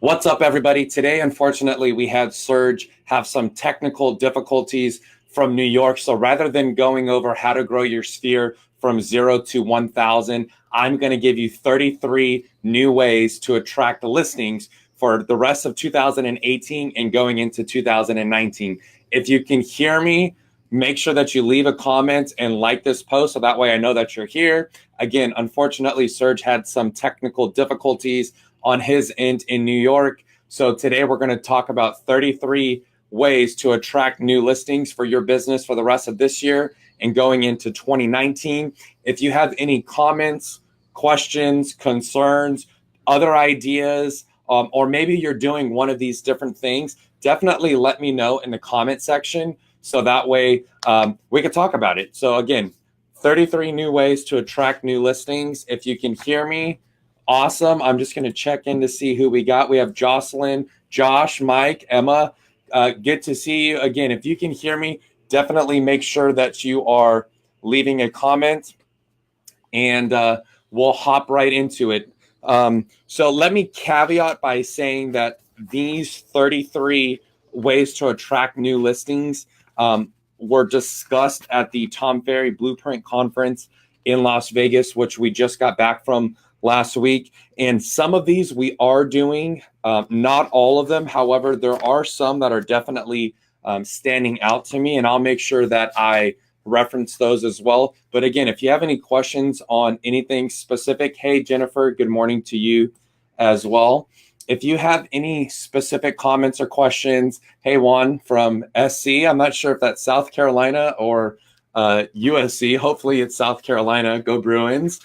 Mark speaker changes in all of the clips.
Speaker 1: What's up, everybody? Today, unfortunately, we had Serge have some technical difficulties from New York. So rather than going over how to grow your sphere from 0 to 1,000, I'm going to give you 33 new ways to attract listings for the rest of 2018 and going into 2019. If you can hear me, make sure that you leave a comment and like this post so that way I know that you're here. Again, unfortunately, Serge had some technical difficulties on his end in New York. So today we're going to talk about 33 ways to attract new listings for your business for the rest of this year and going into 2019. If you have any comments, questions, concerns, other ideas, or maybe you're doing one of these different things, definitely let me know in the comment section so that way we can talk about it. So again, 33 new ways to attract new listings. If you can hear me, awesome. I'm just going to check in to see who we got. We have Jocelyn, Josh, Mike, Emma. Good to see you. Again, if you can hear me, definitely make sure that you are leaving a comment and we'll hop right into it. So let me caveat by saying that these 33 ways to attract new listings were discussed at the Tom Ferry Blueprint Conference in Las Vegas, which we just got back from last week. And some of these we are doing, not all of them. However, there are some that are definitely standing out to me, and I'll make sure that I reference those as well. But again, if you have any questions on anything specific, hey, Jennifer, good morning to you as well. If you have any specific comments or questions, hey, Juan from SC, I'm not sure if that's South Carolina or USC. Hopefully it's South Carolina. Go Bruins.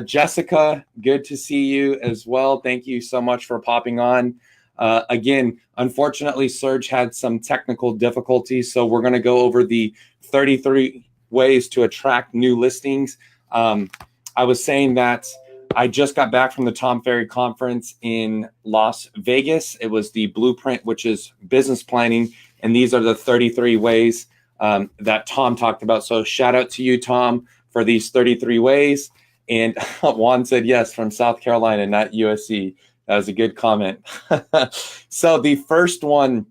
Speaker 1: Jessica, good to see you as well. Thank you so much for popping on. Again, unfortunately, Serge had some technical difficulties, so we're going to go over the 33 ways to attract new listings. I was saying that I just got back from the Tom Ferry conference in Las Vegas. It was the Blueprint, which is business planning, and these are the 33 ways that Tom talked about. So shout out to you, Tom, for these 33 ways. And Juan said yes, from South Carolina, not USC. That was a good comment. So the first one,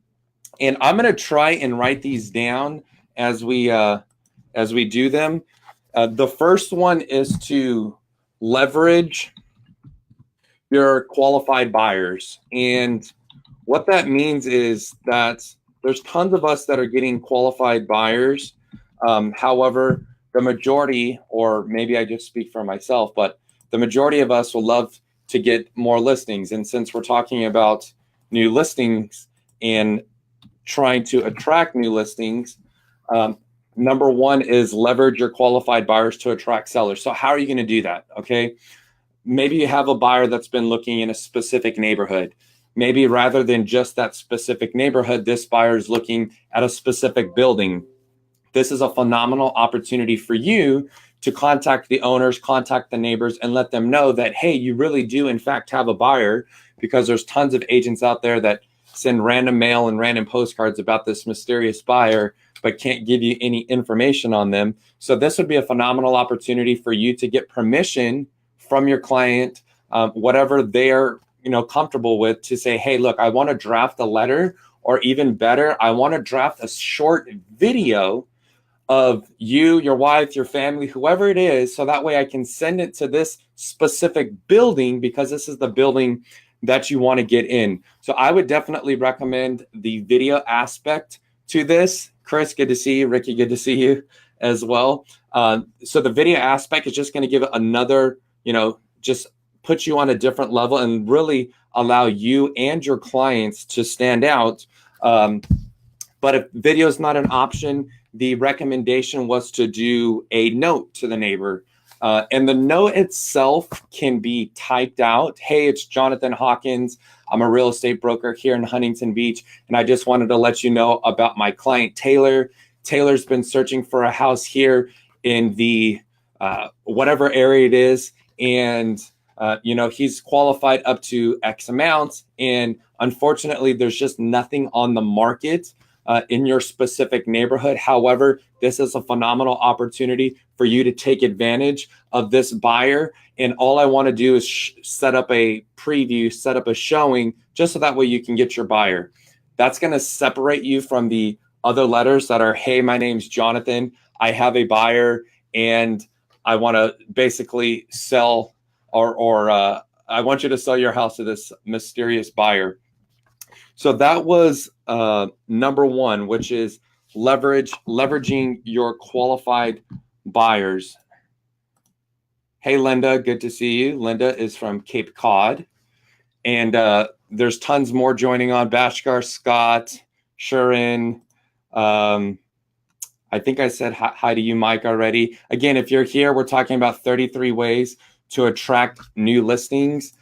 Speaker 1: and I'm going to try and write these down as we do them. The first one is to leverage your qualified buyers. And what that means is that there's tons of us that are getting qualified buyers. However, the majority, or maybe I just speak for myself, but the majority of us will love to get more listings. And since we're talking about new listings and trying to attract new listings, number one is leverage your qualified buyers to attract sellers. So how are you going to do that? Okay. Maybe you have a buyer that's been looking in a specific neighborhood. Maybe rather than just that specific neighborhood, this buyer is looking at a specific building. This is a phenomenal opportunity for you to contact the owners, contact the neighbors, and let them know that, hey, you really do, in fact, have a buyer, because there's tons of agents out there that send random mail and random postcards about this mysterious buyer, but can't give you any information on them. So this would be a phenomenal opportunity for you to get permission from your client, whatever they're comfortable with, to say, hey, look, I want to draft a letter, or even better, I want to draft a short video of you, your wife, your family, whoever it is, so that way I can send it to this specific building, because this is the building that you want to get in. So I would definitely recommend the video aspect to this. Chris, good to see you. Ricky, good to see you as well. So the video aspect is just going to give it another, just put you on a different level and really allow you and your clients to stand out. But if video is not an option, the recommendation was to do a note to the neighbor. And the note itself can be typed out. Hey, it's Jonathan Hawkins. I'm a real estate broker here in Huntington Beach, and I just wanted to let you know about my client, Taylor. Taylor's been searching for a house here in the whatever area it is. And, he's qualified up to X amount. And unfortunately, there's just nothing on the market in your specific neighborhood. However, this is a phenomenal opportunity for you to take advantage of this buyer. And all I want to do is set up a preview, set up a showing, just so that way you can get your buyer. That's going to separate you from the other letters that are, hey, my name's Jonathan. I have a buyer and I want to basically sell or I want you to sell your house to this mysterious buyer. So that was number one, which is leveraging your qualified buyers. Hey, Linda, good to see you. Linda is from Cape Cod. And there's tons more joining on. Bashkar, Scott, Shurin. I think I said hi to you, Mike, already. Again, if you're here, we're talking about 33 ways to attract new listings.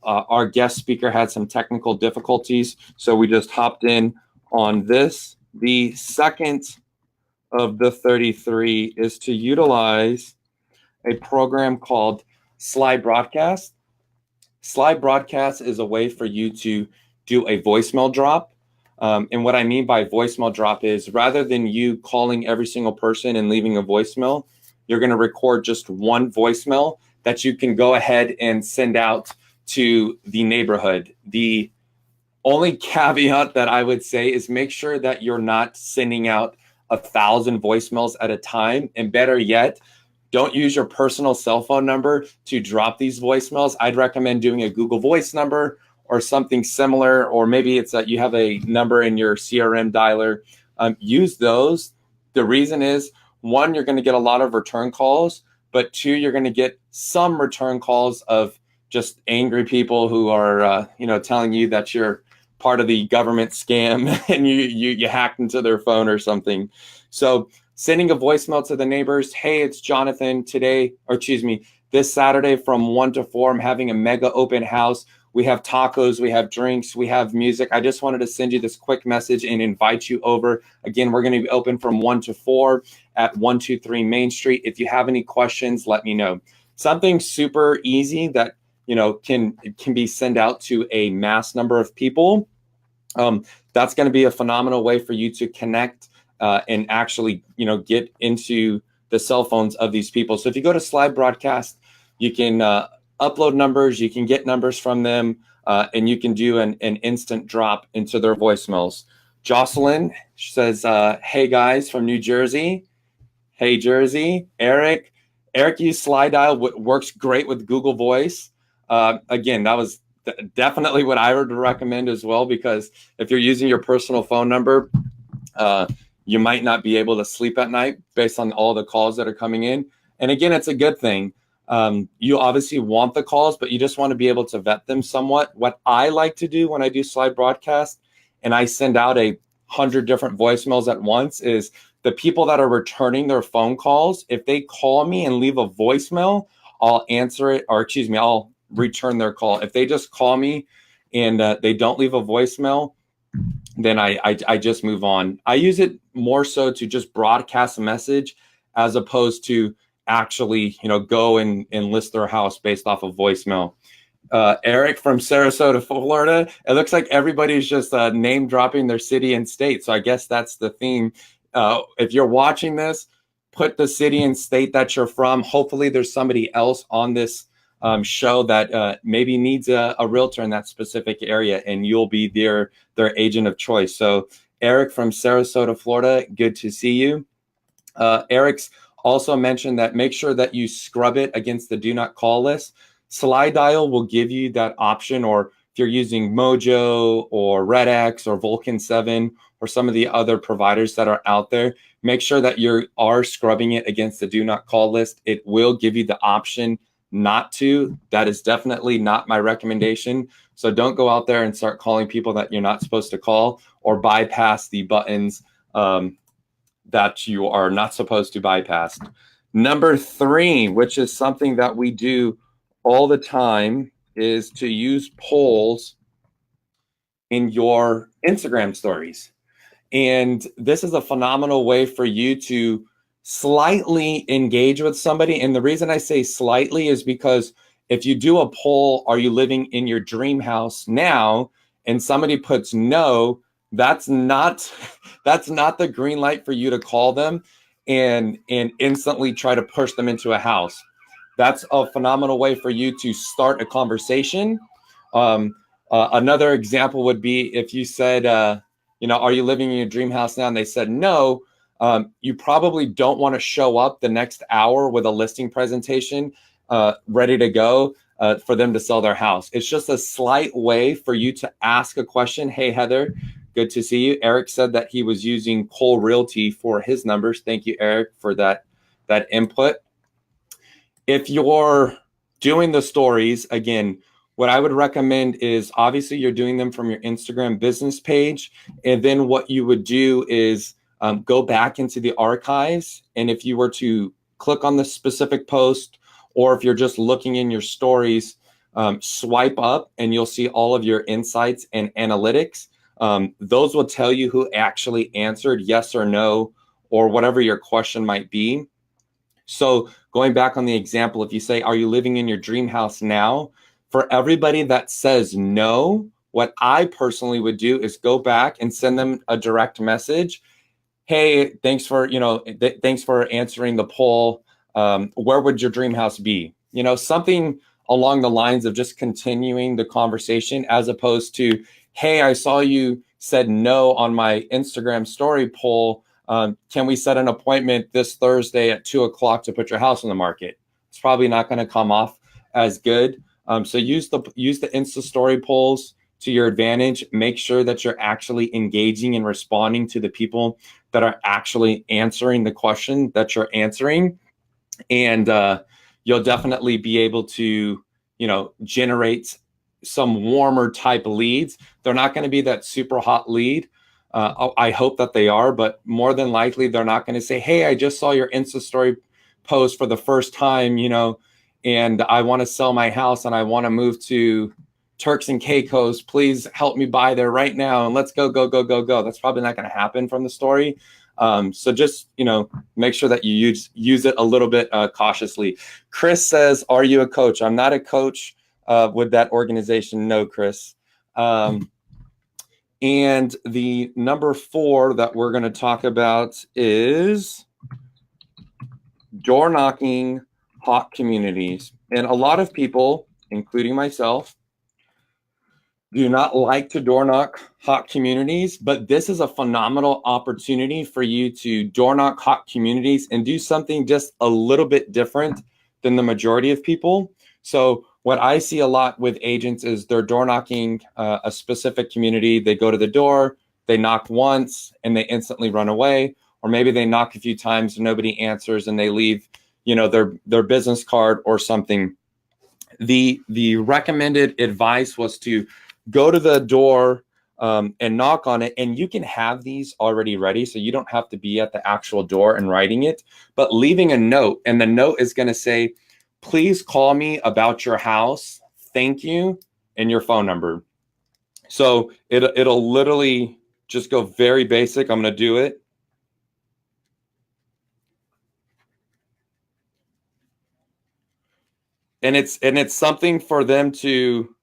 Speaker 1: Our guest speaker had some technical difficulties, so we just hopped in on this. The second of the 33 is to utilize a program called Sly Broadcast. Sly Broadcast is a way for you to do a voicemail drop. And what I mean by voicemail drop is rather than you calling every single person and leaving a voicemail, you're going to record just one voicemail that you can go ahead and send out to the neighborhood. The only caveat that I would say is make sure that you're not sending out 1,000 voicemails at a time. And better yet, don't use your personal cell phone number to drop these voicemails. I'd recommend doing a Google Voice number or something similar, or maybe it's that you have a number in your CRM dialer. Use those. The reason is, one, you're going to get a lot of return calls, but two, you're going to get some return calls of just angry people who are, telling you that you're part of the government scam and you hacked into their phone or something. So sending a voicemail to the neighbors, hey, it's Jonathan this Saturday from 1 to 4, I'm having a mega open house. We have tacos, we have drinks, we have music. I just wanted to send you this quick message and invite you over. Again, we're going to be open from 1 to 4 at 123 Main Street. If you have any questions, let me know. Something super easy that can be sent out to a mass number of people. That's going to be a phenomenal way for you to connect and actually get into the cell phones of these people. So if you go to Sly Broadcast, you can upload numbers, you can get numbers from them, and you can do an instant drop into their voicemails. Jocelyn says, hey guys from New Jersey. Hey Jersey. Eric used Sly Dial, works great with Google Voice. Again, that was definitely what I would recommend as well, because if you're using your personal phone number, you might not be able to sleep at night based on all the calls that are coming in. And again, it's a good thing. You obviously want the calls, but you just want to be able to vet them somewhat. What I like to do when I do Sly Broadcast and I send out 100 different voicemails at once is the people that are returning their phone calls, if they call me and leave a voicemail, I'll answer it, or I'll return their call. If they just call me and they don't leave a voicemail, then I just move on. I use it more so to just broadcast a message as opposed to actually, go and list their house based off of voicemail. Eric from Sarasota, Florida. It looks like everybody's just name dropping their city and state. So I guess that's the theme. If you're watching this, put the city and state that you're from. Hopefully there's somebody else on this show that maybe needs a realtor in that specific area, and you'll be their agent of choice. So Eric from Sarasota, Florida, good to see you. Eric's also mentioned that make sure that you scrub it against the do not call list. Sly Dial will give you that option, or if you're using Mojo or RedX or Vulcan 7 or some of the other providers that are out there, make sure that you are scrubbing it against the do not call list. It will give you the option not to. That is definitely not my recommendation. So don't go out there and start calling people that you're not supposed to call, or bypass the buttons that you are not supposed to bypass. Number 3, which is something that we do all the time, is to use polls in your Instagram stories. And this is a phenomenal way for you to slightly engage with somebody. And the reason I say slightly is because if you do a poll, are you living in your dream house now? And somebody puts no, that's not that's not the green light for you to call them and instantly try to push them into a house. That's a phenomenal way for you to start a conversation. Another example would be if you said, are you living in your dream house now? And they said no. You probably don't want to show up the next hour with a listing presentation ready to go for them to sell their house. It's just a slight way for you to ask a question. Hey, Heather, good to see you. Eric said that he was using Cole Realty for his numbers. Thank you, Eric, for that input. If you're doing the stories, again, what I would recommend is obviously you're doing them from your Instagram business page. And then what you would do is go back into the archives. And if you were to click on the specific post, or if you're just looking in your stories, swipe up and you'll see all of your insights and analytics. Those will tell you who actually answered yes or no, or whatever your question might be. So going back on the example, if you say, are you living in your dream house now? For everybody that says no, what I personally would do is go back and send them a direct message. Hey, thanks for answering the poll. Where would your dream house be? Something along the lines of just continuing the conversation, as opposed to, hey, I saw you said no on my Instagram story poll. Can we set an appointment this Thursday at 2:00 to put your house on the market? It's probably not going to come off as good. So use the Insta story polls to your advantage. Make sure that you're actually engaging and responding to the people that are actually answering the question that you're answering. And you'll definitely be able to, generate some warmer type leads. They're not going to be that super hot lead. I hope that they are, but more than likely they're not going to say, hey, I just saw your Insta story post for the first time, and I want to sell my house and I want to move to Turks and Caicos. Please help me buy there right now. And let's go. That's probably not going to happen from the story. So just, make sure that you use it a little bit cautiously. Chris says, are you a coach? I'm not a coach with that organization. No, Chris. And the number 4 that we're going to talk about is door knocking hot communities. And a lot of people, including myself, do not like to door knock hot communities, but this is a phenomenal opportunity for you to door knock hot communities and do something just a little bit different than the majority of people. So what I see a lot with agents is they're door knocking a specific community. They go to the door, they knock once, and they instantly run away. Or maybe they knock a few times and nobody answers, and they leave, their business card or something. The recommended advice was to go to the door and knock on it. And you can have these already ready, so you don't have to be at the actual door and writing it, but leaving a note. And the note is going to say, please call me about your house. Thank you. And your phone number. So it'll literally just go very basic. I'm going to do it. And it's something for them to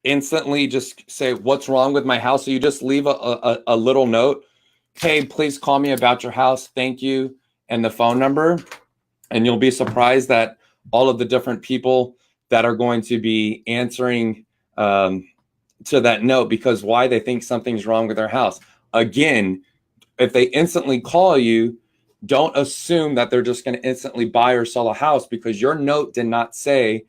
Speaker 1: instantly just say, what's wrong with my house? So you just leave a little note. Hey, please call me about your house. Thank you. And the phone number. And you'll be surprised that all of the different people that are going to be answering to that note, because why? They think something's wrong with their house. Again, if they instantly call you, don't assume that they're just going to instantly buy or sell a house, because your note did not say,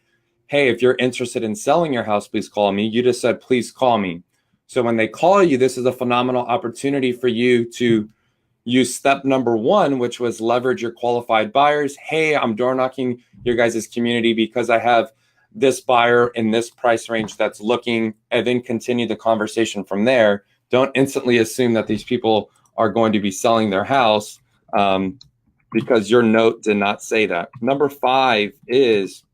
Speaker 1: hey, if you're interested in selling your house, please call me. You just said, please call me. So when they call you, this is a phenomenal opportunity for you to use step number 1, which was leverage your qualified buyers. Hey, I'm door knocking your guys' community because I have this buyer in this price range that's looking, and then continue the conversation from there. Don't instantly assume that these people are going to be selling their house because your note did not say that. Number 5 is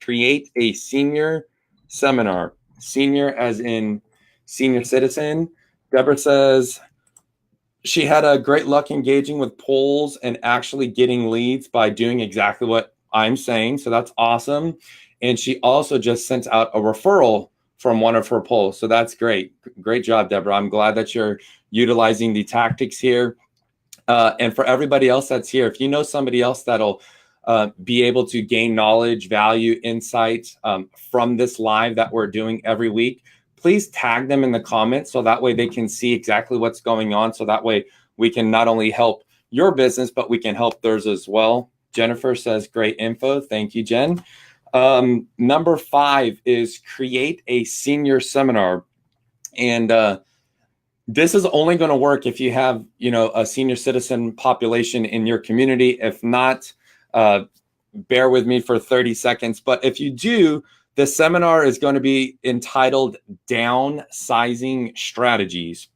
Speaker 1: create a senior seminar. Senior as in senior citizen. Deborah says she had a great luck engaging with polls and actually getting leads by doing exactly what I'm saying. So that's awesome. And she also just sent out a referral from one of her polls. So that's great. Great job, Deborah. I'm glad that you're utilizing the tactics here. And for everybody else that's here, if you know somebody else that'll be able to gain knowledge, value, insight from this live that we're doing every week, please tag them in the comments so that way they can see exactly what's going on. So that way we can not only help your business, but we can help theirs as well. Jennifer says, great info. Thank you, Jen. Number 5 is create a senior seminar. And this is only going to work if you have, a senior citizen population in your community. If not, bear with me for 30 seconds. But if you do, the seminar is going to be entitled Downsizing Strategies.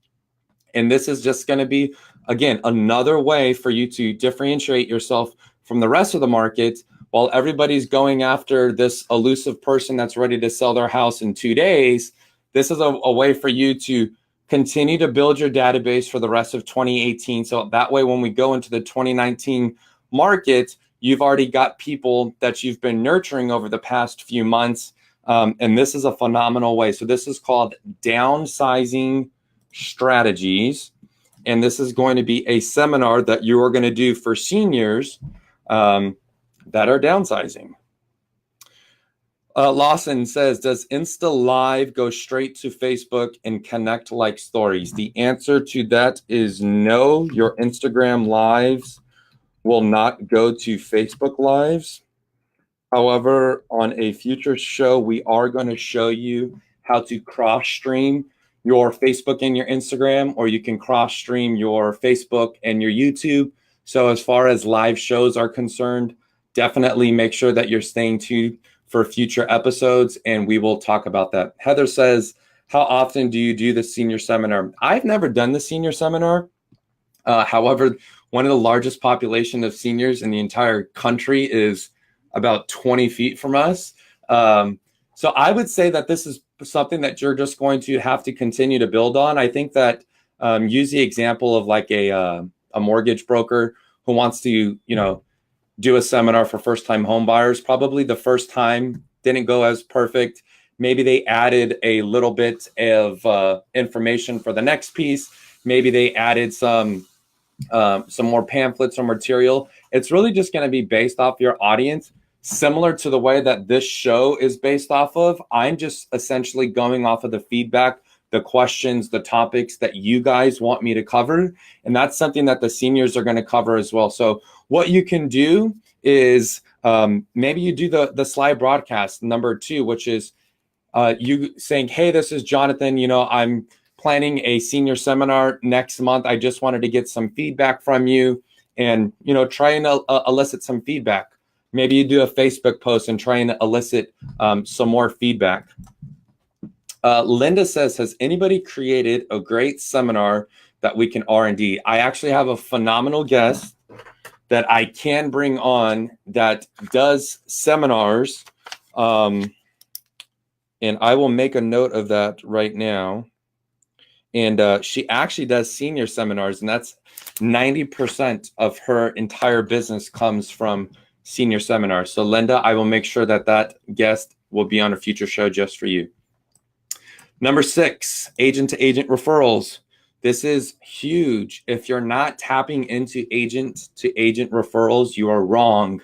Speaker 1: And this is just going to be, again, another way for you to differentiate yourself from the rest of the market. While everybody's going after this elusive person that's ready to sell their house in 2 days, this is a way for you to continue to build your database for the rest of 2018. So that way, when we go into the 2019 market, you've already got people that you've been nurturing over the past few months. And this is a phenomenal way. So this is called Downsizing Strategies. And this is going to be a seminar that you are going to do for seniors that are downsizing. Lawson says, does Insta Live go straight to Facebook and connect like stories? The answer to that is no. Your Instagram Lives will not go to Facebook Lives. However, on a future show, we are going to show you how to cross-stream your Facebook and your Instagram, or you can cross-stream your Facebook and your YouTube. So as far as live shows are concerned, definitely make sure that you're staying tuned for future episodes, and we will talk about that. Heather says, how often do you do the senior seminar? I've never done the senior seminar. However, one of the largest population of seniors in the entire country is about 20 feet from us. So I would say that this is something that you're just going to have to continue to build on. I think that use the example of like a mortgage broker who wants to, do a seminar for first-time home buyers. Probably the first time didn't go as perfect. Maybe they added a little bit of information for the next piece. Maybe they added some more pamphlets or material. It's really just going to be based off your audience, similar to the way that this show is based off of. I'm just essentially going off of the feedback, the questions, the topics that you guys want me to cover. And that's something that the seniors are going to cover as well. So what you can do is maybe you do the Sly Broadcast number 2, which is you saying, hey, this is Jonathan. I'm planning a senior seminar next month. I just wanted to get some feedback from you and, try and elicit some feedback. Maybe you do a Facebook post and try and elicit some more feedback. Linda says, has anybody created a great seminar that we can R&D? I actually have a phenomenal guest that I can bring on that does seminars. And I will make a note of that right now. And she actually does senior seminars, and that's 90% of her entire business comes from senior seminars. So Linda, I will make sure that that guest will be on a future show just for you. Number 6, agent-to-agent referrals. This is huge. If you're not tapping into agent-to-agent referrals, you are wrong.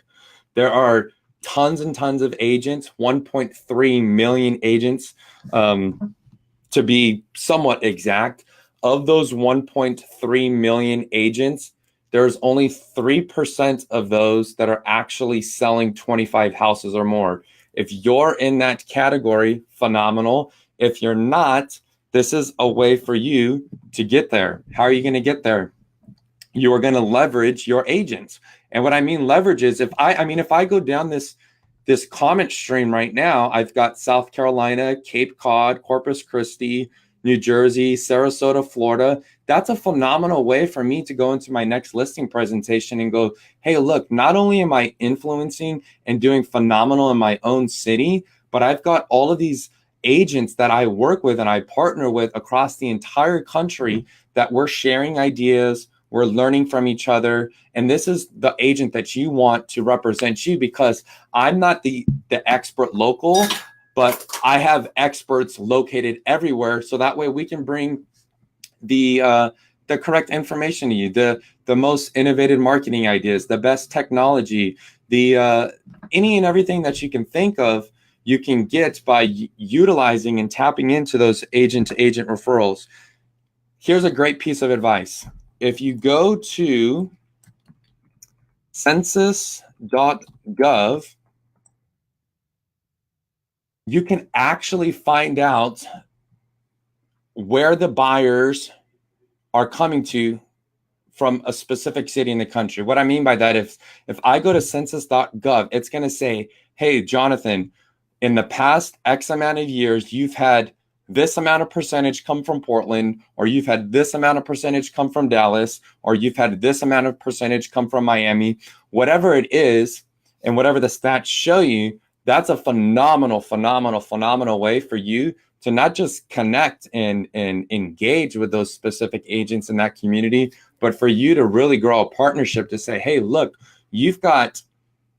Speaker 1: There are tons and tons of agents, 1.3 million agents, to be somewhat exact. Of those 1.3 million agents, there's only 3% of those that are actually selling 25 houses or more. If you're in that category, phenomenal. If you're not, this is a way for you to get there. How are you going to get there? You are going to leverage your agents. And what I mean leverage is if I go down this comment stream right now, I've got South Carolina, Cape Cod, Corpus Christi, New Jersey, Sarasota, Florida. That's a phenomenal way for me to go into my next listing presentation and go, hey, look, not only am I influencing and doing phenomenal in my own city, but I've got all of these agents that I work with and I partner with across the entire country that we're sharing ideas, we're learning from each other. And this is the agent that you want to represent you, because I'm not the expert local. but I have experts located everywhere. So that way we can bring the correct information to you, the most innovative marketing ideas, the best technology, the any and everything that you can think of, you can get by utilizing and tapping into those agent to agent referrals. Here's a great piece of advice. If you go to census.gov, you can actually find out where the buyers are coming to from a specific city in the country. What I mean by that, if I go to census.gov, it's going to say, hey, Jonathan, in the past X amount of years, you've had this amount of percentage come from Portland, or you've had this amount of percentage come from Dallas, or you've had this amount of percentage come from Miami. Whatever it is, and whatever the stats show you, that's a phenomenal way for you to not just connect and engage with those specific agents in that community, but for you to really grow a partnership to say, hey, look, you've got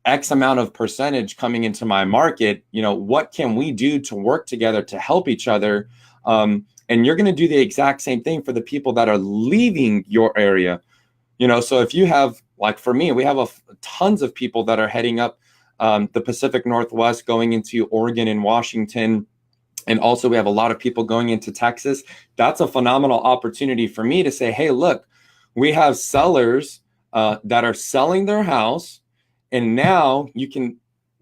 Speaker 1: X amount of percentage coming into my market. What can we do to work together to help each other? And you're going to do the exact same thing for the people that are leaving your area. So if you have, like for me, we have tons of people that are heading up the Pacific Northwest, going into Oregon and Washington. And also we have a lot of people going into Texas. That's a phenomenal opportunity for me to say, hey, look, we have sellers that are selling their house, and now you can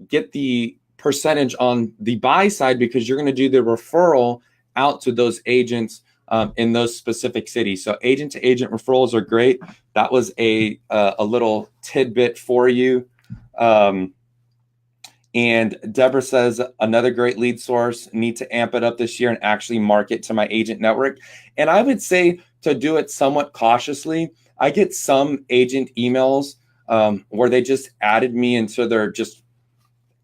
Speaker 1: get the percentage on the buy side because you're going to do the referral out to those agents in those specific cities. So agent to agent referrals are great. That was a little tidbit for you. And Deborah says, another great lead source, need to amp it up this year and actually market to my agent network. And I would say to do it somewhat cautiously. I get some agent emails where they just added me into their just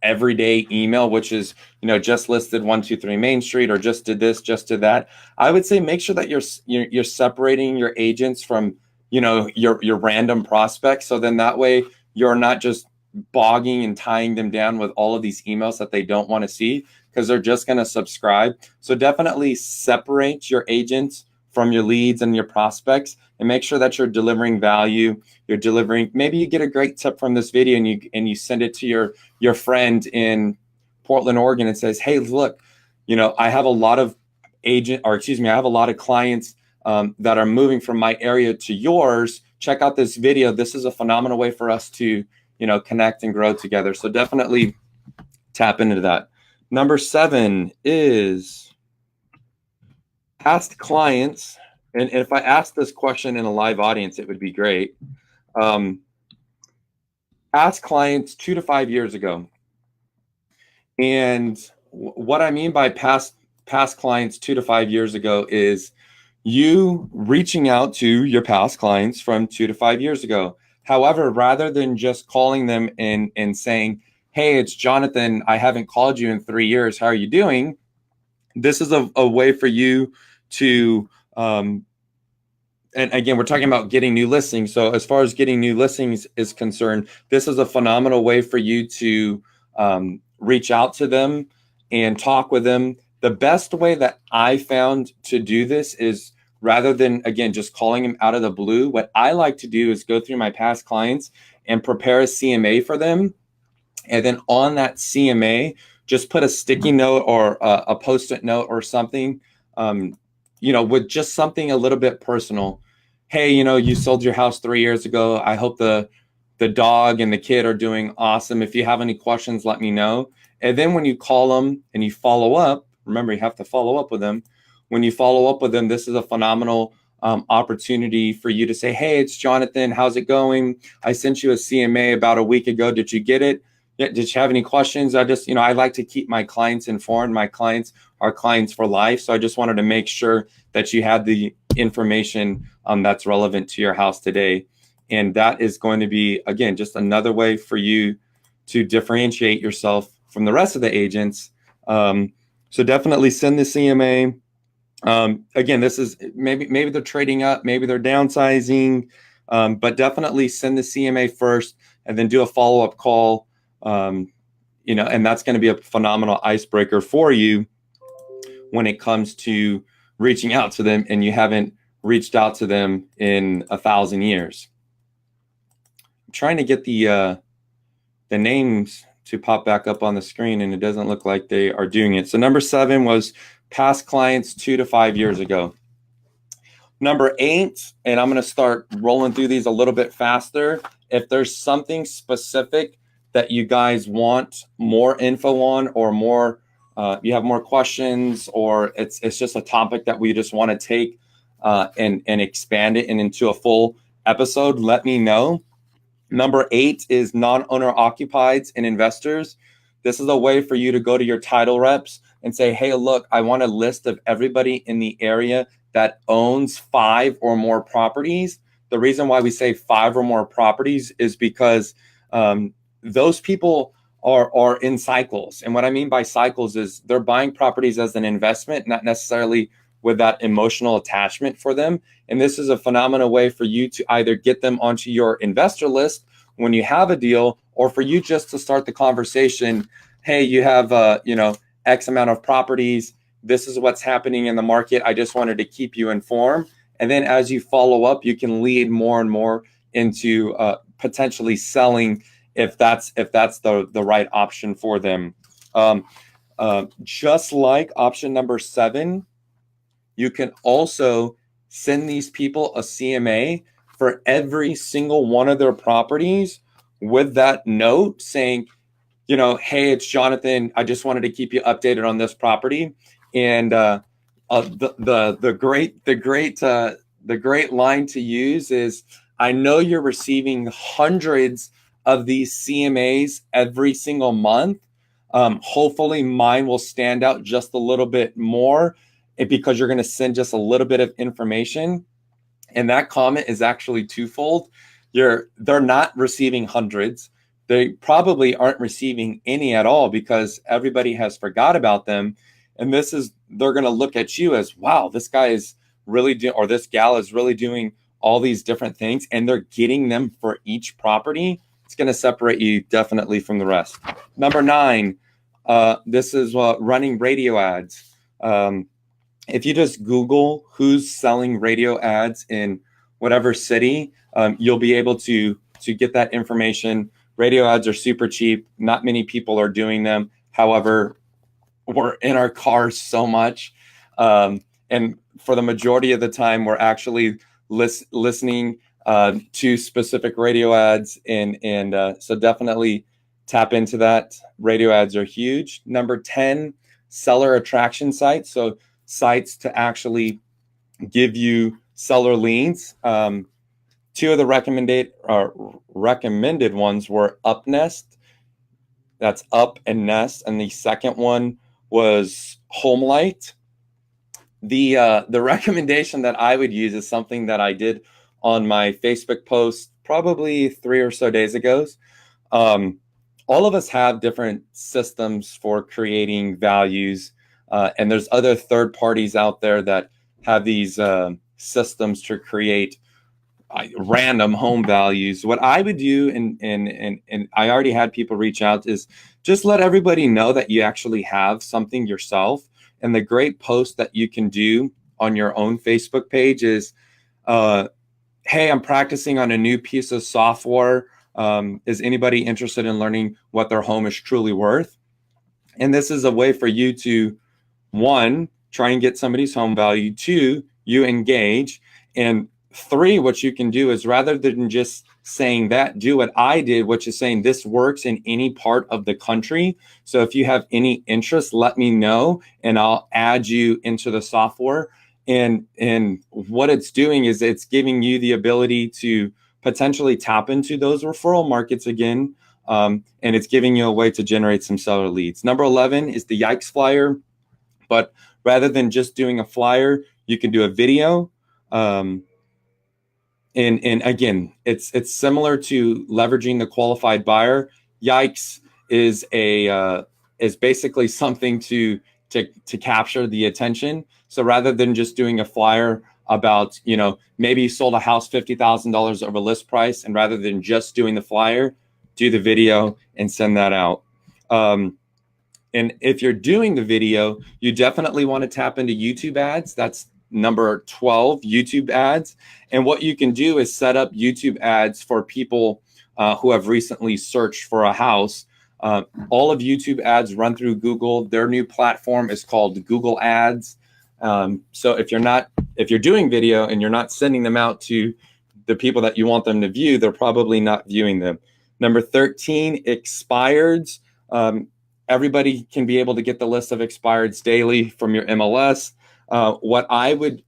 Speaker 1: everyday email, which is, just listed 123 Main Street, or just did this, just did that. I would say make sure that you're separating your agents from, your random prospects. So then that way you're not just bogging and tying them down with all of these emails that they don't want to see, because they're just going to subscribe. So definitely separate your agents from your leads and your prospects, and make sure that you're delivering value. You're delivering, maybe you get a great tip from this video and you send it to your friend in Portland, Oregon, and says, hey, look, I have a lot of I have a lot of clients that are moving from my area to yours. Check out this video. This is a phenomenal way for us to connect and grow together. So definitely tap into that. Number 7 is past clients. And if I asked this question in a live audience, it would be great. Past clients 2 to 5 years ago. And what I mean by past clients 2 to 5 years ago is you reaching out to your past clients from 2 to 5 years ago. However, rather than just calling them and saying, hey, it's Jonathan, I haven't called you in 3 years, how are you doing? This is a way for you to, and again, we're talking about getting new listings. So as far as getting new listings is concerned, this is a phenomenal way for you to reach out to them and talk with them. The best way that I found to do this is, rather than, again, just calling them out of the blue, what I like to do is go through my past clients and prepare a CMA for them. And then on that CMA, just put a sticky note or a Post-it note or something, with just something a little bit personal. Hey, you sold your house 3 years ago. I hope the dog and the kid are doing awesome. If you have any questions, let me know. And then when you call them and you follow up, remember, you have to follow up with them. When you follow up with them, this is a phenomenal opportunity for you to say, hey, it's Jonathan. How's it going? I sent you a CMA about a week ago. Did you get it? Yeah, did you have any questions? I just, I like to keep my clients informed. My clients are clients for life. So I just wanted to make sure that you had the information that's relevant to your house today. And that is going to be, again, just another way for you to differentiate yourself from the rest of the agents. So definitely send the CMA. Again, this is maybe they're trading up, maybe they're downsizing, but definitely send the CMA first and then do a follow-up call. and that's going to be a phenomenal icebreaker for you when it comes to reaching out to them and you haven't reached out to them in 1,000 years. I'm trying to get the names to pop back up on the screen, and it doesn't look like they are doing it. So number 7 was past clients 2 to 5 years ago. Number 8, and I'm going to start rolling through these a little bit faster. If there's something specific that you guys want more info on, or more, you have more questions, or it's just a topic that we just want to take and expand it into a full episode, let me know. Number 8 is non-owner occupieds and investors. This is a way for you to go to your title reps and say, hey, look, I want a list of everybody in the area that owns 5 or more properties. The reason why we say 5 or more properties is because those people are in cycles. And what I mean by cycles is they're buying properties as an investment, not necessarily with that emotional attachment for them. And this is a phenomenal way for you to either get them onto your investor list when you have a deal, or for you just to start the conversation. Hey, you have X amount of properties. This is what's happening in the market. I just wanted to keep you informed. And then as you follow up, you can lead more and more into potentially selling if that's the right option for them. Just like option number 7, you can also send these people a CMA for every single one of their properties with that note saying, hey, it's Jonathan. I just wanted to keep you updated on this property. And the great line to use is, I know you're receiving hundreds of these CMAs every single month. Hopefully mine will stand out just a little bit more, because you're going to send just a little bit of information. And that comment is actually twofold. They're not receiving hundreds. They probably aren't receiving any at all because everybody has forgot about them. And they're going to look at you as, wow, this guy is really doing, or this gal is really doing all these different things, and they're getting them for each property. It's going to separate you definitely from the rest. Number 9, this is running radio ads. If you just Google who's selling radio ads in whatever city, you'll be able to get that information. Radio ads are super cheap. Not many people are doing them. However, we're in our cars so much. And for the majority of the time, we're actually listening to specific radio ads. And so definitely tap into that. Radio ads are huge. Number 10, seller attraction sites. So sites to actually give you seller leads. 2 of the recommended ones were UpNest. That's Up and Nest. And the second one was HomeLight. The recommendation that I would use is something that I did on my Facebook post probably 3 or so days ago. All of us have different systems for creating values. And there's other third parties out there that have these systems to create random home values. What I would do, and I already had people reach out, is just let everybody know that you actually have something yourself. And the great post that you can do on your own Facebook page is, hey, I'm practicing on a new piece of software. Is anybody interested in learning what their home is truly worth? And this is a way for you to, 1, try and get somebody's home value. 2, you engage. And 3, what you can do is, rather than just saying that, do what I did, which is saying this works in any part of the country. So if you have any interest, let me know and I'll add you into the software. And what it's doing is it's giving you the ability to potentially tap into those referral markets again. And it's giving you a way to generate some seller leads. Number 11 is the Yikes flyer. But rather than just doing a flyer, you can do a video. And again, it's similar to leveraging the qualified buyer. Yikes is basically something to capture the attention. So rather than just doing a flyer about, maybe you sold a house $50,000 over list price, and rather than just doing the flyer, do the video and send that out. And if you're doing the video, you definitely want to tap into YouTube ads. That's number 12, YouTube ads. And what you can do is set up YouTube ads for people who have recently searched for a house. All of YouTube ads run through Google. Their new platform is called Google Ads. So if you're doing video and you're not sending them out to the people that you want them to view, they're probably not viewing them. Number 13, expireds. Everybody can be able to get the list of expireds daily from your MLS. What I would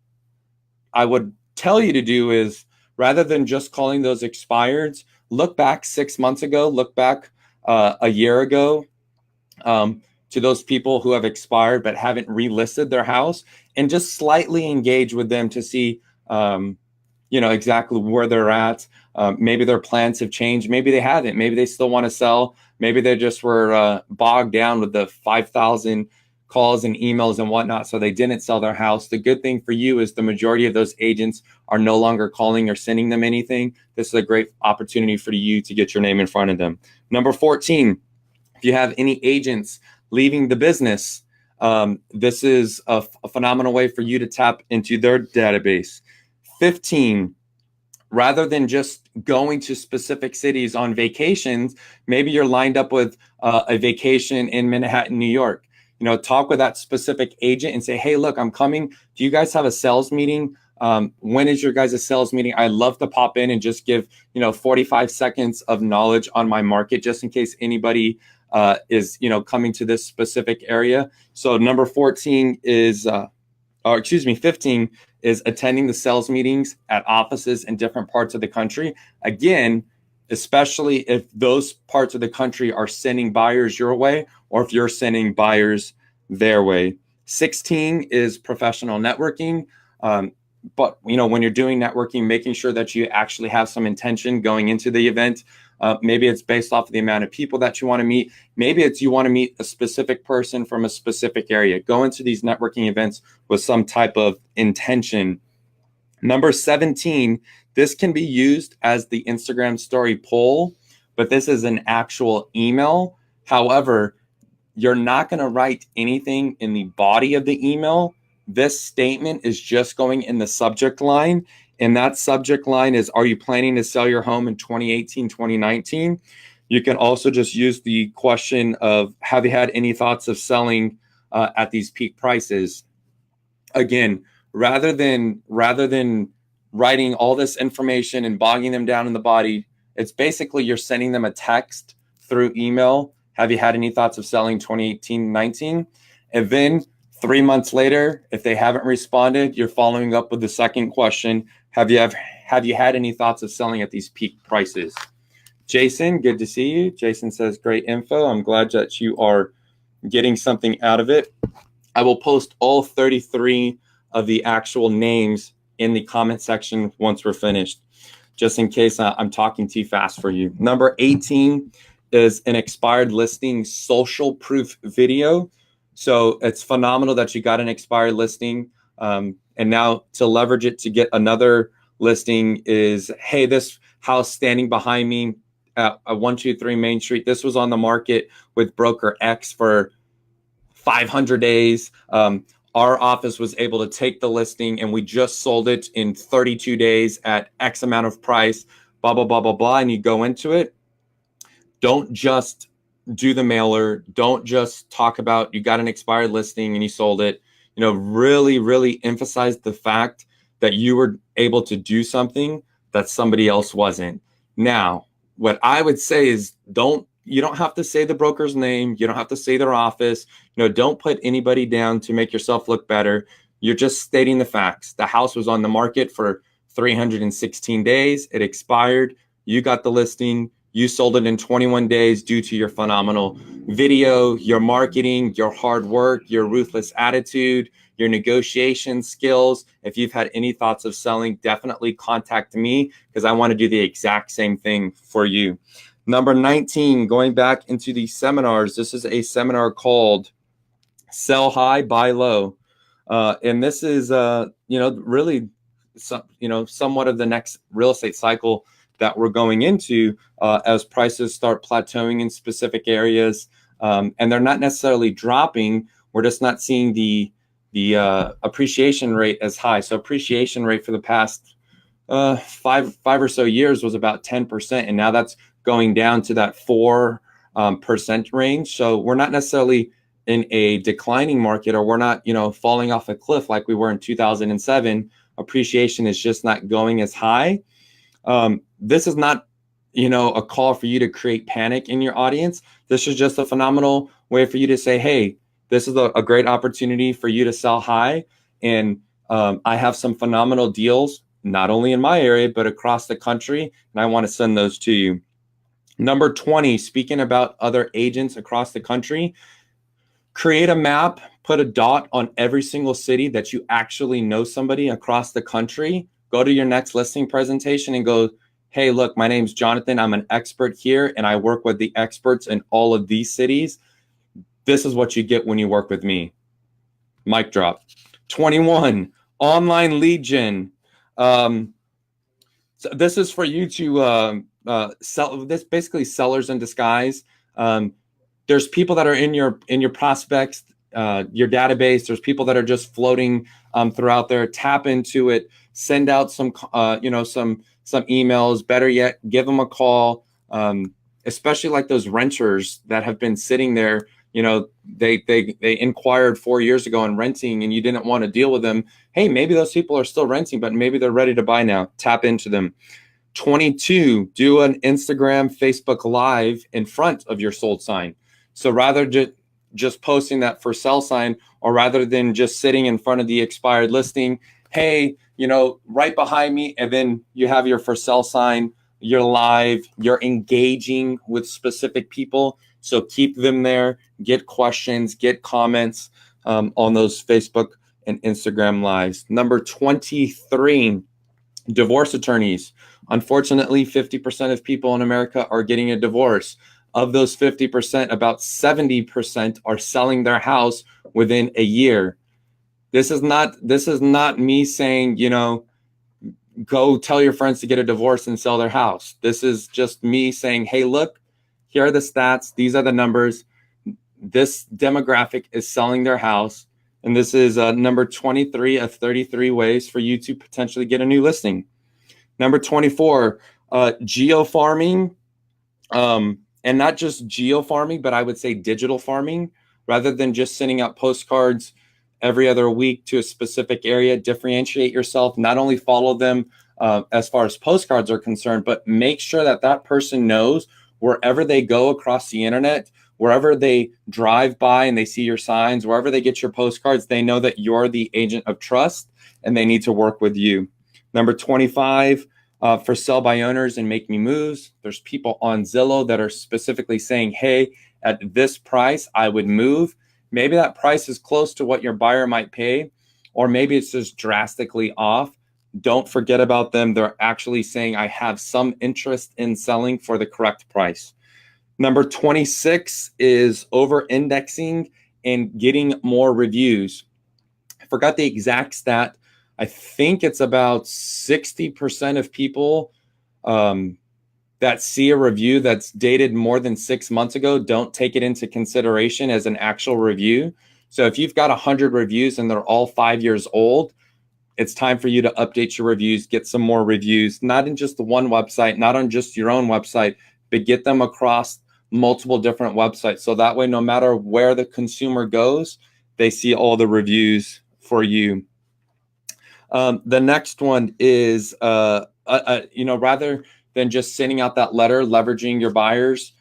Speaker 1: tell you to do is, rather than just calling those expireds, look back 6 months ago, look back a year ago to those people who have expired but haven't relisted their house, and just slightly engage with them to see exactly where they're at. Maybe their plans have changed. Maybe they haven't. Maybe they still want to sell. Maybe they just were bogged down with the 5,000 calls and emails and whatnot, so they didn't sell their house. The good thing for you is the majority of those agents are no longer calling or sending them anything. This is a great opportunity for you to get your name in front of them. Number 14, if you have any agents leaving the business, this is a phenomenal way for you to tap into their database. 15, rather than just going to specific cities on vacations, maybe you're lined up with a vacation in Manhattan, New York. Talk with that specific agent and say, hey, look, I'm coming. Do you guys have a sales meeting? When is your guys' sales meeting? I'd love to pop in and just give, 45 seconds of knowledge on my market, just in case anybody is, coming to this specific area. So number 14 is, 15 is attending the sales meetings at offices in different parts of the country. Again, especially if those parts of the country are sending buyers your way, or if you're sending buyers their way. 16 is professional networking. But when you're doing networking, making sure that you actually have some intention going into the event. Maybe it's based off of the amount of people that you want to meet. Maybe it's you want to meet a specific person from a specific area. Go into these networking events with some type of intention. Number 17, this can be used as the Instagram story poll, but this is an actual email. However, you're not going to write anything in the body of the email. This statement is just going in the subject line. And that subject line is, are you planning to sell your home in 2018, 2019? You can also just use the question of, have you had any thoughts of selling at these peak prices? Again, rather than writing all this information and bogging them down in the body, it's basically you're sending them a text through email. Have you had any thoughts of selling 2018, 19? And then 3 months later, if they haven't responded, you're following up with the second question. Have you had any thoughts of selling at these peak prices? Jason, good to see you. Jason says, great info. I'm glad that you are getting something out of it. I will post all 33 of the actual names in the comment section once we're finished, just in case I'm talking too fast for you. Number 18 is an expired listing social proof video. So it's phenomenal that you got an expired listing. And now to leverage it to get another listing is, hey, this house standing behind me at 123 Main Street, this was on the market with broker X for 500 days. Our office was able to take the listing and we just sold it in 32 days at X amount of price, blah, blah, blah, blah, blah. And you go into it. Don't just do the mailer. Don't just talk about you got an expired listing and you sold it. Really, really emphasize the fact that you were able to do something that somebody else wasn't. Now, what I would say is you don't have to say the broker's name. You don't have to say their office. Don't put anybody down to make yourself look better. You're just stating the facts. The house was on the market for 316 days. It expired. You got the listing. You sold it in 21 days due to your phenomenal video, your marketing, your hard work, your ruthless attitude, your negotiation skills. If you've had any thoughts of selling, definitely contact me because I want to do the exact same thing for you. Number 19, going back into the seminars, this is a seminar called Sell High, Buy Low. And this is, really, somewhat of the next real estate cycle that we're going into as prices start plateauing in specific areas. and they're not necessarily dropping. We're just not seeing the appreciation rate as high. So appreciation rate for the past five or so years was about 10%, and now that's going down to that 4% range. So we're not necessarily in a declining market, or we're not, falling off a cliff like we were in 2007. Appreciation is just not going as high. This is not, a call for you to create panic in your audience. This is just a phenomenal way for you to say, hey, this is a great opportunity for you to sell high. And I have some phenomenal deals, not only in my area, but across the country. And I want to send those to you. Number 20, speaking about other agents across the country, create a map, put a dot on every single city that you actually know somebody across the country. Go to your next listing presentation and go, hey, look, my name's Jonathan. I'm an expert here, and I work with the experts in all of these cities. This is what you get when you work with me. Mic drop. 21, online lead gen. So this is for you to sell. This basically sellers in disguise. There's people that are in your prospects, your database. There's people that are just floating throughout there. Tap into it. Send out some emails. Better yet, give them a call. Especially like those renters that have been sitting there. They inquired 4 years ago on renting, and you didn't want to deal with them. Hey, maybe those people are still renting, but maybe they're ready to buy now. Tap into them. 22, do an Instagram, Facebook Live in front of your sold sign. So rather just posting that for sale sign, or rather than just sitting in front of the expired listing, hey, right behind me, and then you have your for sale sign, you're live, you're engaging with specific people. So keep them there, get questions, get comments on those Facebook and Instagram lives. Number 23, divorce attorneys. Unfortunately, 50% of people in America are getting a divorce. Of those 50%, about 70% are selling their house within a year. This is not me saying, go tell your friends to get a divorce and sell their house. This is just me saying, hey, look, here are the stats. These are the numbers. This demographic is selling their house. And this is number 23 of 33 ways for you to potentially get a new listing. Number 24, geo farming. And not just geo farming, but I would say digital farming. Rather than just sending out postcards every other week to a specific area, differentiate yourself. Not only follow them as far as postcards are concerned, but make sure that person knows wherever they go across the internet, wherever they drive by and they see your signs, wherever they get your postcards, they know that you're the agent of trust and they need to work with you. Number 25, for sell by owners and make me moves. There's people on Zillow that are specifically saying, hey, at this price, I would move. Maybe that price is close to what your buyer might pay, or maybe it's just drastically off. Don't forget about them. They're actually saying, I have some interest in selling for the correct price. Number 26 is over-indexing and getting more reviews. I forgot the exact stat. I think it's about 60% of people that see a review that's dated more than 6 months ago don't take it into consideration as an actual review. So if you've got 100 reviews and they're all 5 years old, it's time for you to update your reviews, get some more reviews, not in just the one website, not on just your own website, but get them across multiple different websites. So that way, no matter where the consumer goes, they see all the reviews for you. The next one is, rather than just sending out that letter, leveraging your buyers,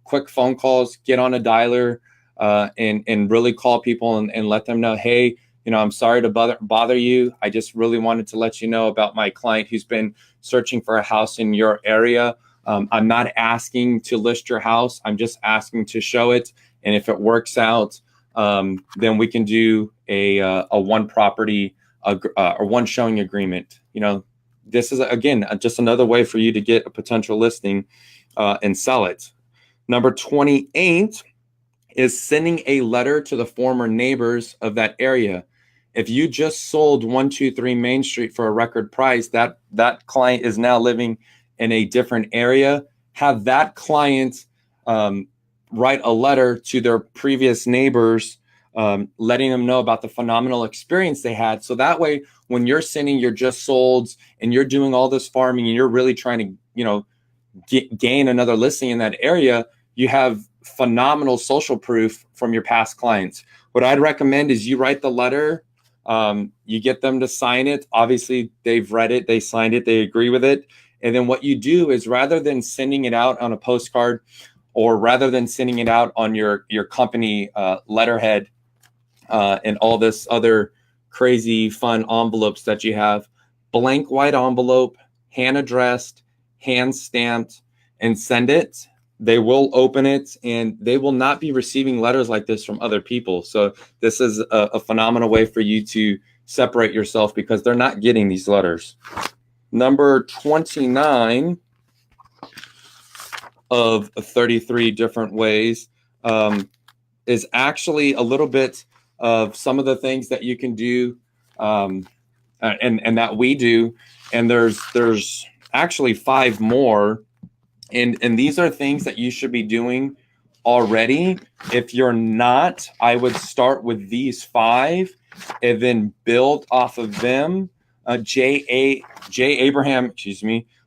Speaker 1: quick phone calls, get on a dialer and really call people and let them know, hey, I'm sorry to bother you. I just really wanted to let you know about my client who's been searching for a house in your area. I'm not asking to list your house. I'm just asking to show it. And if it works out, then we can do a one property or one showing agreement. This is, again, just another way for you to get a potential listing and sell it. Number 28 is sending a letter to the former neighbors of that area. If you just sold 123 Main Street for a record price, that client is now living in a different area. Have that client write a letter to their previous neighbors, letting them know about the phenomenal experience they had. So that way, when you're sending your just solds and you're doing all this farming and you're really trying to, gain another listing in that area, you have phenomenal social proof from your past clients. What I'd recommend is you write the letter, you get them to sign it. Obviously, they've read it, they signed it, they agree with it. And then what you do is, rather than sending it out on a postcard, or rather than sending it out on your company letterhead and all this other crazy fun envelopes that you have, blank white envelope, hand addressed, hand stamped, and send it. They will open it, and they will not be receiving letters like this from other people. So this is a phenomenal way for you to separate yourself, because they're not getting these letters. Number 29 of 33 different ways is actually a little bit of some of the things that you can do and that we do. And there's actually 5 more. And these are things that you should be doing already. If you're not, I would start with these 5 and then build off of them. Jay Abraham,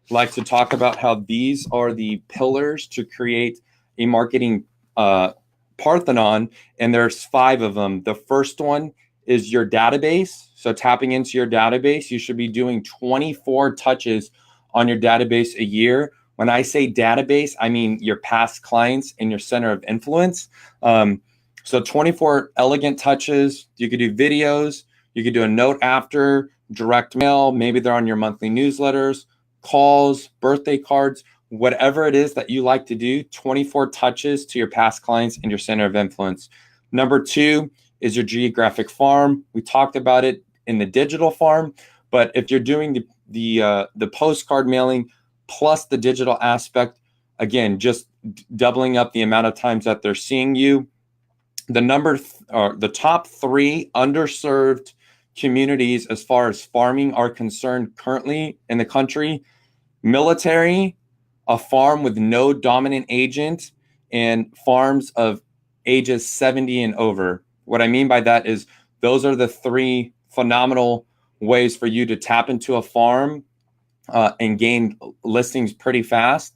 Speaker 1: likes to talk about how these are the pillars to create a marketing Parthenon, and there's 5 of them. The first one is your database. So tapping into your database, you should be doing 24 touches on your database a year. When I say database, I mean your past clients and your center of influence. So 24 elegant touches. You could do videos. You could do a note after, direct mail. Maybe they're on your monthly newsletters, calls, birthday cards, whatever it is that you like to do. 24 touches to your past clients and your center of influence. Number 2 is your geographic farm. We talked about it in the digital farm, but if you're doing the postcard mailing plus the digital aspect, again, just doubling up the amount of times that they're seeing you. The top 3 underserved communities as far as farming are concerned currently in the country: military, a farm with no dominant agent, and farms of ages 70 and over. What I mean by that is those are the 3 phenomenal ways for you to tap into a farm and gain listings pretty fast,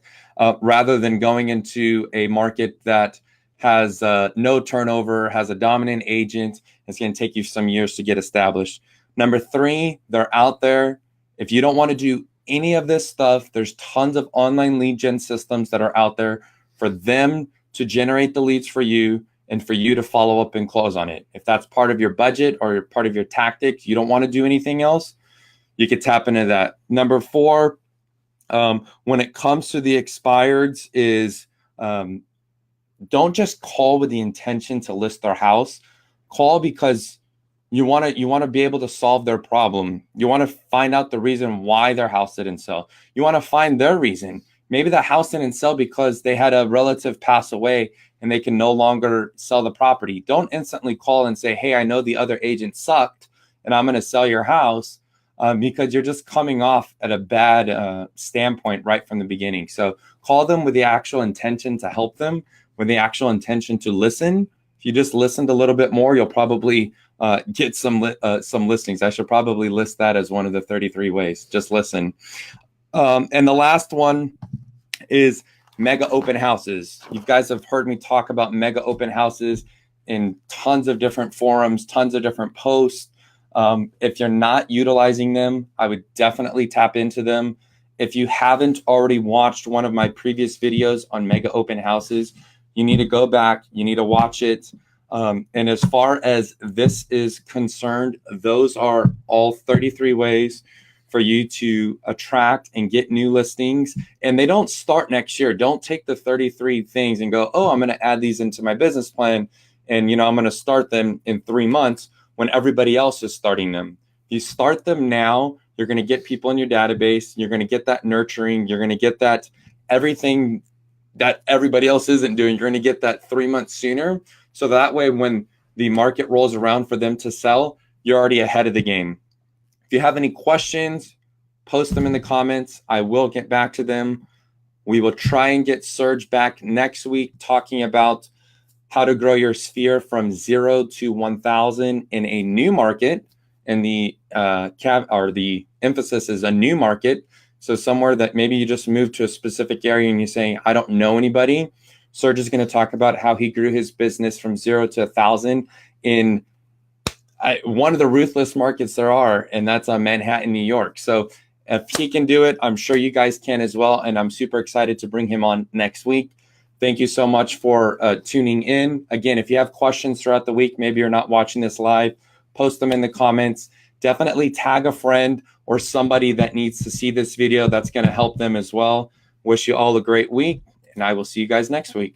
Speaker 1: rather than going into a market that has no turnover, has a dominant agent. It's going to take you some years to get established. Number 3, they're out there. If you don't want to do any of this stuff, there's tons of online lead gen systems that are out there for them to generate the leads for you and for you to follow up and close on it. If that's part of your budget or part of your tactics, you don't want to do anything else, you could tap into that. Number 4, when it comes to the expireds, is don't just call with the intention to list their house. Call because you want to be able to solve their problem. You want to find out the reason why their house didn't sell. You want to find their reason. Maybe the house didn't sell because they had a relative pass away and they can no longer sell the property. Don't instantly call and say, hey, I know the other agent sucked and I'm going to sell your house, because you're just coming off at a bad standpoint right from the beginning. So call them with the actual intention to help them, with the actual intention to listen. If you just listened a little bit more, you'll probably get some listings. I should probably list that as one of the 33 ways. Just listen. And the last one is mega open houses. You guys have heard me talk about mega open houses in tons of different forums, tons of different posts. If you're not utilizing them, I would definitely tap into them. If you haven't already watched one of my previous videos on mega open houses, you need to go back, you need to watch it. And as far as this is concerned, those are all 33 ways for you to attract and get new listings. And they don't start next year. Don't take the 33 things and go, oh, I'm going to add these into my business plan. And, I'm going to start them in 3 months when everybody else is starting them. You start them now, you're going to get people in your database. You're going to get that nurturing. You're going to get that everything that everybody else isn't doing. You're going to get that 3 months sooner. So that way, when the market rolls around for them to sell, you're already ahead of the game. If you have any questions, post them in the comments. I will get back to them. We will try and get Serge back next week talking about how to grow your sphere from 0 to 1,000 in a new market. And the the emphasis is a new market. So somewhere that maybe you just moved to a specific area and you're saying, I don't know anybody. Serge is going to talk about how he grew his business from 0 to 1,000 in one of the ruthless markets there are, and that's Manhattan, New York. So if he can do it, I'm sure you guys can as well. And I'm super excited to bring him on next week. Thank you so much for tuning in. Again, if you have questions throughout the week, maybe you're not watching this live, post them in the comments. Definitely tag a friend or somebody that needs to see this video. That's going to help them as well. Wish you all a great week, and I will see you guys next week.